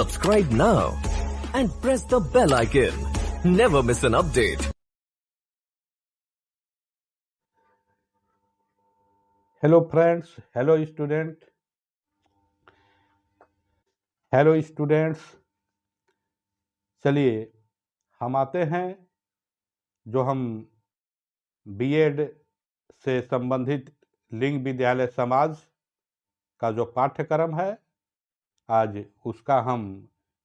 Subscribe now and press the bell icon. Never miss an update. Hello friends, hello students. चलिए हम आते हैं जो हम बीएड से संबंधित लिंग विद्यालय समाज का जो पाठ्यक्रम है, आज उसका हम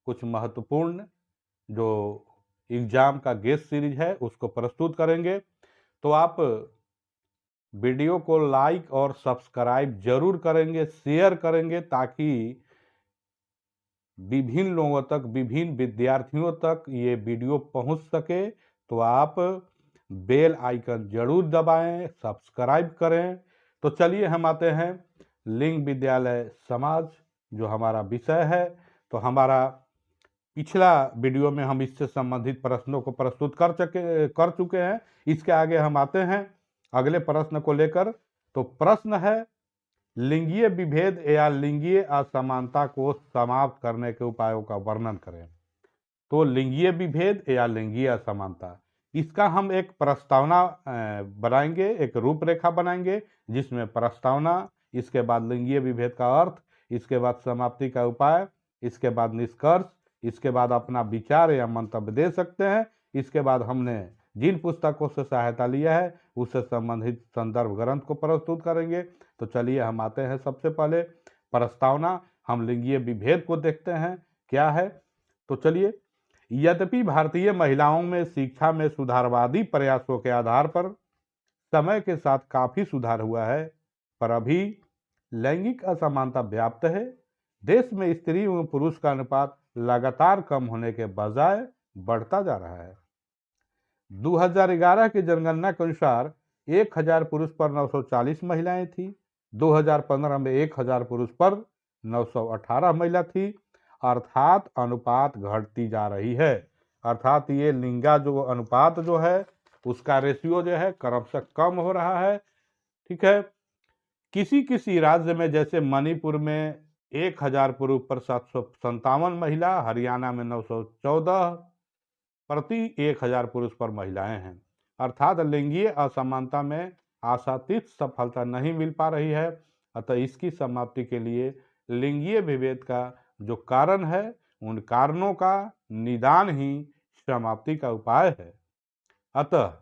कुछ महत्वपूर्ण जो एग्ज़ाम का गेस्ट सीरीज है उसको प्रस्तुत करेंगे। तो आप वीडियो को लाइक और सब्सक्राइब जरूर करेंगे, शेयर करेंगे, ताकि विभिन्न लोगों तक, विभिन्न विद्यार्थियों तक ये वीडियो पहुंच सके। तो आप बेल आइकन जरूर दबाएं, सब्सक्राइब करें। तो चलिए हम आते हैं लिंग विद्यालय समाज जो हमारा विषय है। तो हमारा पिछला वीडियो में हम इससे संबंधित प्रश्नों को प्रस्तुत कर चुके हैं। इसके आगे हम आते हैं अगले प्रश्न को लेकर। तो प्रश्न है, लिंगीय विभेद या लिंगीय असमानता को समाप्त करने के उपायों का वर्णन करें। तो लिंगीय विभेद या लिंगीय असमानता, इसका हम एक प्रस्तावना बनाएंगे, एक रूपरेखा बनाएंगे, जिसमें प्रस्तावना, इसके बाद लिंगीय विभेद का अर्थ, इसके बाद समाप्ति का उपाय, इसके बाद निष्कर्ष, इसके बाद अपना विचार या मंतव्य दे सकते हैं। इसके बाद हमने जिन पुस्तकों से सहायता लिया है उससे संबंधित संदर्भ ग्रंथ को प्रस्तुत करेंगे। तो चलिए हम आते हैं सबसे पहले प्रस्तावना। हम लिंगीय विभेद को देखते हैं क्या है। तो चलिए, यद्यपि भारतीय महिलाओं में शिक्षा में सुधारवादी प्रयासों के आधार पर समय के साथ काफी सुधार हुआ है, पर अभी लैंगिक असमानता व्याप्त है। देश में स्त्री एवं पुरुष का अनुपात लगातार कम होने के बजाय बढ़ता जा रहा है। 2011 की जनगणना के अनुसार 1000 पुरुष पर 940 महिलाएं थी। 2015 में 1000 पुरुष पर 918 महिला थी। अर्थात अनुपात घटती जा रही है। अर्थात ये लिंगा जो अनुपात जो है उसका रेशियो जो है क्रमशः कम हो रहा है। ठीक है। किसी राज्य में, जैसे मणिपुर में 1000 पुरुष पर 757 महिला, हरियाणा में 914 प्रति 1000 पुरुष पर महिलाएं हैं। अर्थात लिंगीय असमानता में आशातीत सफलता नहीं मिल पा रही है। अतः इसकी समाप्ति के लिए लिंगीय विभेद का जो कारण है, उन कारणों का निदान ही समाप्ति का उपाय है। अतः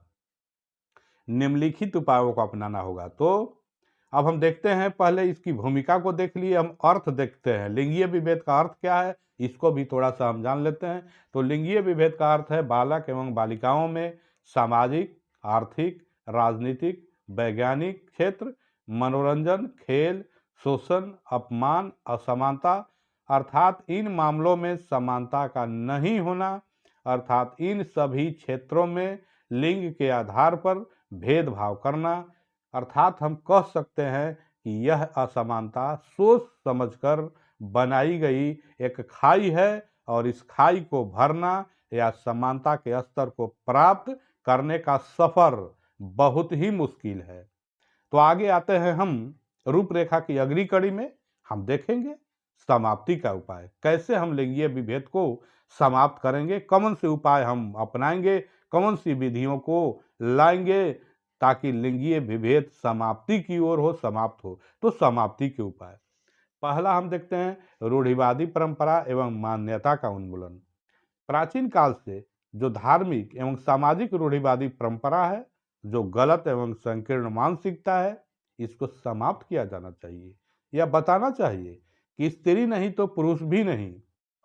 निम्नलिखित उपायों को अपनाना होगा। तो अब हम देखते हैं, पहले इसकी भूमिका को देख लिए, हम अर्थ देखते हैं। लिंगीय विभेद का अर्थ क्या है, इसको भी थोड़ा सा हम जान लेते हैं। तो लिंगीय विभेद का अर्थ है बालक एवं बालिकाओं में सामाजिक, आर्थिक, राजनीतिक, वैज्ञानिक क्षेत्र, मनोरंजन, खेल, शोषण, अपमान, असमानता, अर्थात इन मामलों में समानता का नहीं होना। अर्थात इन सभी क्षेत्रों में लिंग के आधार पर भेदभाव करना। अर्थात हम कह सकते हैं कि यह असमानता सोच समझकर बनाई गई एक खाई है, और इस खाई को भरना या समानता के स्तर को प्राप्त करने का सफर बहुत ही मुश्किल है। तो आगे आते हैं हम रूपरेखा की अगली कड़ी में। हम देखेंगे समाप्ति का उपाय, कैसे हम लिंगीय विभेद को समाप्त करेंगे, कौन से उपाय हम अपनाएंगे, कौन सी विधियों को लाएंगे ताकि लिंगीय विभेद समाप्ति की ओर हो, समाप्त हो। तो समाप्ति के उपाय, पहला हम देखते हैं रूढ़िवादी परंपरा एवं मान्यता का उन्मूलन। प्राचीन काल से जो धार्मिक एवं सामाजिक रूढ़िवादी परंपरा है, जो गलत एवं संकीर्ण मानसिकता है, इसको समाप्त किया जाना चाहिए। या बताना चाहिए कि स्त्री नहीं तो पुरुष भी नहीं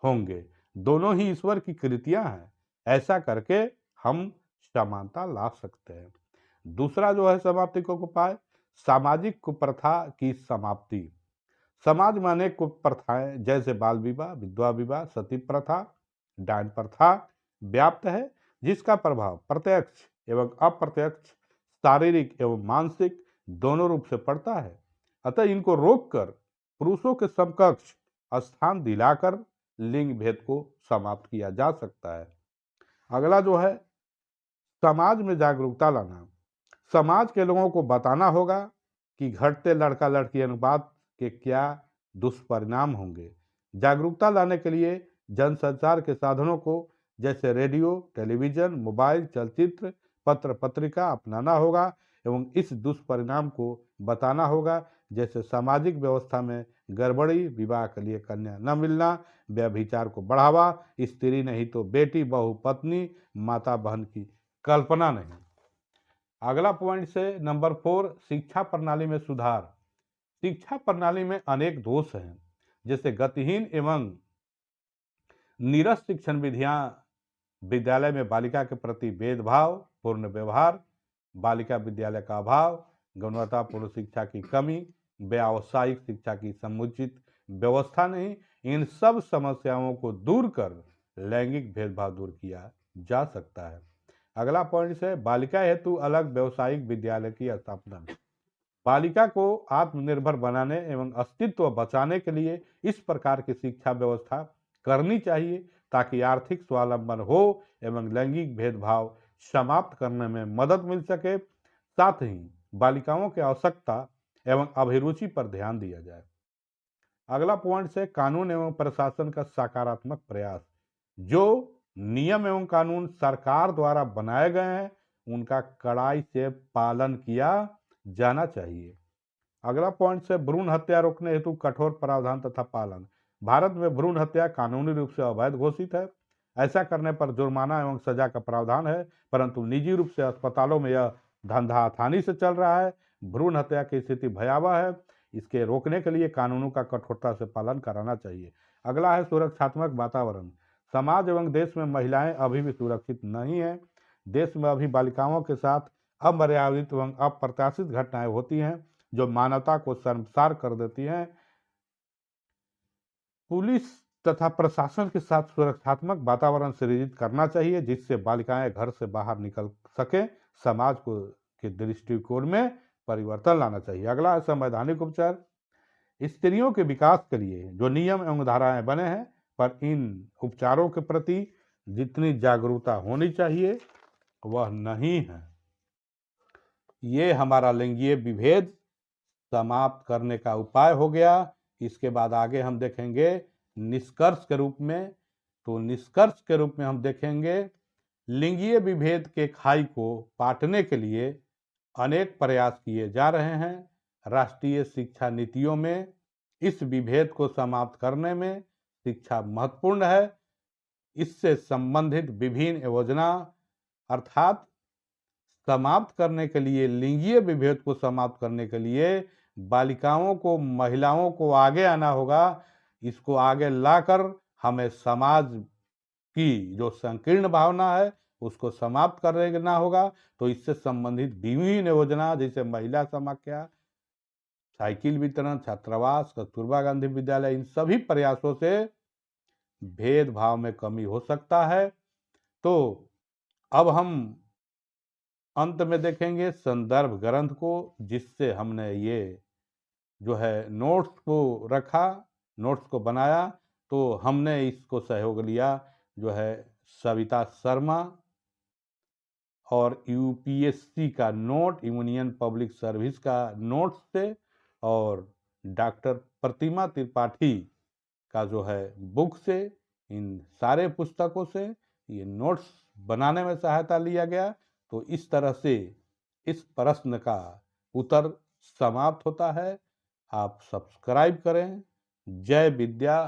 होंगे, दोनों ही ईश्वर की कृतियां हैं। ऐसा करके हम समानता ला सकते हैं। दूसरा जो है समाप्ति का उपाय, सामाजिक कुप्रथा की समाप्ति। समाज में अनेक कुप्रथाएं जैसे बाल विवाह, विधवा विवाह, सती प्रथा, डायन प्रथा व्याप्त है, जिसका प्रभाव प्रत्यक्ष एवं अप्रत्यक्ष, शारीरिक एवं मानसिक दोनों रूप से पड़ता है। अतः इनको रोककर पुरुषों के समकक्ष स्थान दिलाकर लिंग भेद को समाप्त किया जा सकता है। अगला जो है समाज में जागरूकता लाना। समाज के लोगों को बताना होगा कि घटते लड़का लड़की अनुपात के क्या दुष्परिणाम होंगे। जागरूकता लाने के लिए जनसंचार के साधनों को जैसे रेडियो, टेलीविजन, मोबाइल, चलचित्र, पत्र पत्रिका अपनाना होगा एवं इस दुष्परिणाम को बताना होगा, जैसे सामाजिक व्यवस्था में गड़बड़ी, विवाह के लिए कन्या न मिलना, व्यभिचार को बढ़ावा, स्त्री नहीं तो बेटी, बहू, पत्नी, माता, बहन की कल्पना नहीं। अगला पॉइंट से नंबर 4, शिक्षा प्रणाली में सुधार। शिक्षा प्रणाली में अनेक दोष हैं, जैसे गतिहीन एवं नीरस शिक्षण विधियां, विद्यालय में बालिका के प्रति भेदभाव पूर्ण व्यवहार, बालिका विद्यालय का अभाव, गुणवत्तापूर्ण शिक्षा की कमी, व्यावसायिक शिक्षा की समुचित व्यवस्था नहीं, इन सब समस्याओं को दूर कर लैंगिक भेदभाव दूर किया जा सकता है। अगला पॉइंट है बालिका हेतु अलग व्यावसायिक विद्यालय की स्थापना। बालिका को आत्मनिर्भर बनाने एवं अस्तित्व बचाने के लिए इस प्रकार की शिक्षा व्यवस्था करनी चाहिए ताकि आर्थिक स्वावलंबन हो एवं लैंगिक भेदभाव समाप्त करने में मदद मिल सके। साथ ही बालिकाओं की आवश्यकता एवं अभिरुचि पर ध्यान दिया जाए। अगला पॉइंट है कानून एवं प्रशासन का सकारात्मक प्रयास। जो नियम एवं कानून सरकार द्वारा बनाए गए हैं उनका कड़ाई से पालन किया जाना चाहिए। अगला पॉइंट है भ्रूण हत्या रोकने हेतु कठोर प्रावधान तथा पालन। भारत में भ्रूण हत्या कानूनी रूप से अवैध घोषित है। ऐसा करने पर जुर्माना एवं सजा का प्रावधान है, परंतु निजी रूप से अस्पतालों में यह धंधा आसानी से चल रहा है। भ्रूण हत्या की स्थिति भयावह है, इसके रोकने के लिए कानूनों का कठोरता से पालन कराना चाहिए। अगला है सुरक्षात्मक वातावरण। समाज एवं देश में महिलाएं अभी भी सुरक्षित नहीं है। देश में अभी बालिकाओं के साथ अमर्यादित एवं अप्रत्याशित घटनाएं होती हैं जो मानवता को शर्मसार कर देती हैं। पुलिस तथा प्रशासन के साथ सुरक्षात्मक वातावरण सृजित करना चाहिए जिससे बालिकाएं घर से बाहर निकल सके। समाज को के दृष्टिकोण में परिवर्तन लाना चाहिए। अगला है संवैधानिक उपचार। स्त्रियों के विकास के लिए जो नियम एवं धाराएं बने हैं पर इन उपचारों के प्रति जितनी जागरूकता होनी चाहिए वह नहीं है। ये हमारा लिंगीय विभेद समाप्त करने का उपाय हो गया। इसके बाद आगे हम देखेंगे निष्कर्ष के रूप में। तो निष्कर्ष के रूप में हम देखेंगे लिंगीय विभेद के खाई को पाटने के लिए अनेक प्रयास किए जा रहे हैं। राष्ट्रीय शिक्षा नीतियों में इस विभेद को समाप्त करने में शिक्षा महत्वपूर्ण है। इससे संबंधित विभिन्न योजना अर्थात समाप्त करने के लिए, लिंगीय विभेद को समाप्त करने के लिए बालिकाओं को, महिलाओं को आगे आना होगा। इसको आगे लाकर हमें समाज की जो संकीर्ण भावना है उसको समाप्त करना होगा। तो इससे संबंधित विभिन्न योजना जैसे महिला समाख्या, साइकिल वितरण, छात्रावास, कस्तूरबा गांधी विद्यालय, इन सभी प्रयासों से भेदभाव में कमी हो सकता है। तो अब हम अंत में देखेंगे संदर्भ ग्रंथ को जिससे हमने ये जो है नोट्स को रखा, नोट्स को बनाया। तो हमने इसको सहयोग लिया जो है सविता शर्मा और यूपीएससी का नोट, यूनियन पब्लिक सर्विस का नोट्स से, और डॉक्टर प्रतिमा त्रिपाठी का जो है बुक से, इन सारे पुस्तकों से ये नोट्स बनाने में सहायता लिया गया। तो इस तरह से इस प्रश्न का उत्तर समाप्त होता है। आप सब्सक्राइब करें। जय विद्या।